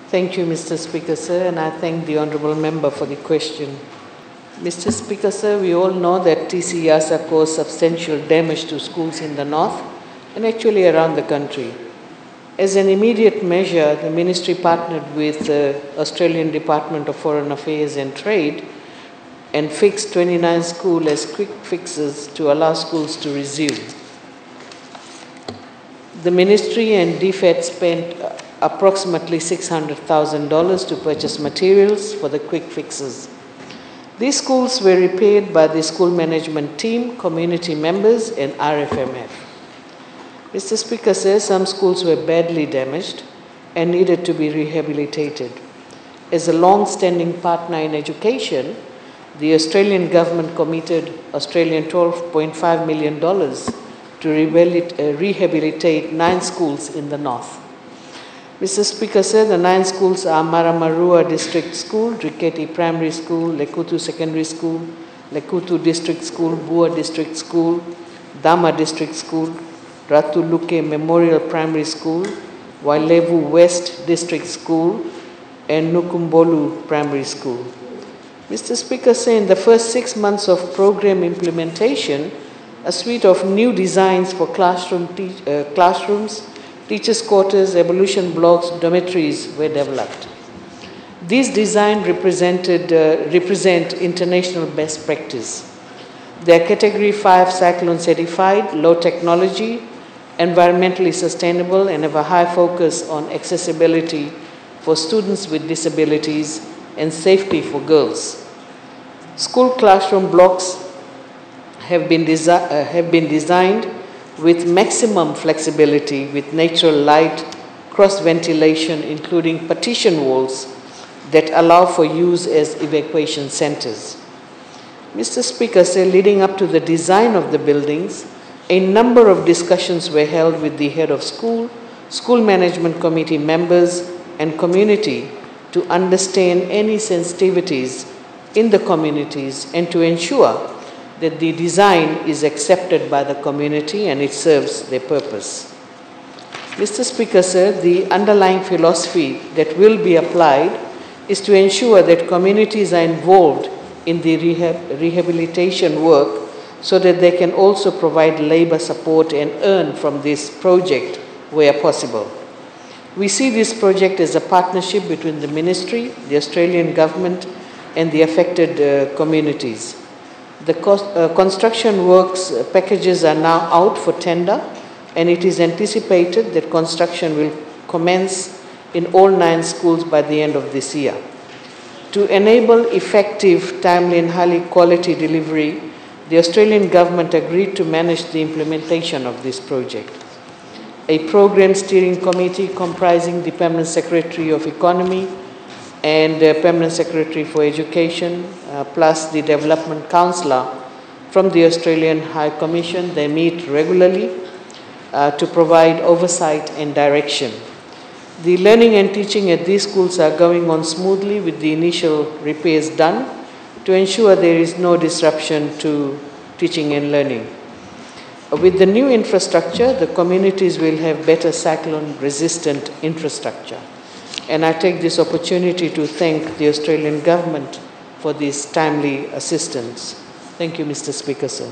Thank you, Mr. Speaker, sir, and I thank the Honourable Member for the question. Mr. Speaker, sir, we all know that TC-YASA caused substantial damage to schools in the north and actually around the country. As an immediate measure, the Ministry partnered with the Australian Department of Foreign Affairs and Trade and fixed 29 schools as quick fixes to allow schools to resume. The Ministry and DFAT spent approximately $600,000 to purchase materials for the quick fixes. These schools were repaired by the school management team, community members, and RFMF. Mr. Speaker says some schools were badly damaged and needed to be rehabilitated. As a long-standing partner in education, the Australian government committed Australian $12.5 million to rehabilitate 9 schools in the north. Mr. Speaker said the 9 schools are Maramarua District School, Riketi Primary School, Lekutu Secondary School, Lekutu District School, Bua District School, Dama District School, Ratuluke Memorial Primary School, Wailevu West District School, and Nukumbolu Primary School. Mr. Speaker said in the first 6 months of program implementation, a suite of new designs for classrooms, teachers' quarters, evolution blocks, dormitories were developed. These designs represent international best practice. They are Category 5 Cyclone certified, low technology, environmentally sustainable, and have a high focus on accessibility for students with disabilities and safety for girls. School classroom blocks have been designed with maximum flexibility, with natural light, cross-ventilation, including partition walls that allow for use as evacuation centers. Mr. Speaker said leading up to the design of the buildings, a number of discussions were held with the head of school, school management committee members, and community to understand any sensitivities in the communities and to ensure that the design is accepted by the community and it serves their purpose. Mr. Speaker, sir, the underlying philosophy that will be applied is to ensure that communities are involved in the rehabilitation work so that they can also provide labor support and earn from this project where possible. We see this project as a partnership between the Ministry, the Australian government, and the affected communities. The construction works packages are now out for tender, and it is anticipated that construction will commence in all 9 schools by the end of this year. To enable effective, timely, and highly quality delivery, the Australian government agreed to manage the implementation of this project. A program steering committee comprising the Permanent Secretary of Economy and Permanent Secretary for Education, plus the Development Counsellor from the Australian High Commission. They meet regularly to provide oversight and direction. The learning and teaching at these schools are going on smoothly with the initial repairs done to ensure there is no disruption to teaching and learning. With the new infrastructure, the communities will have better cyclone-resistant infrastructure. And I take this opportunity to thank the Australian government for this timely assistance. Thank you, Mr. Speaker, sir.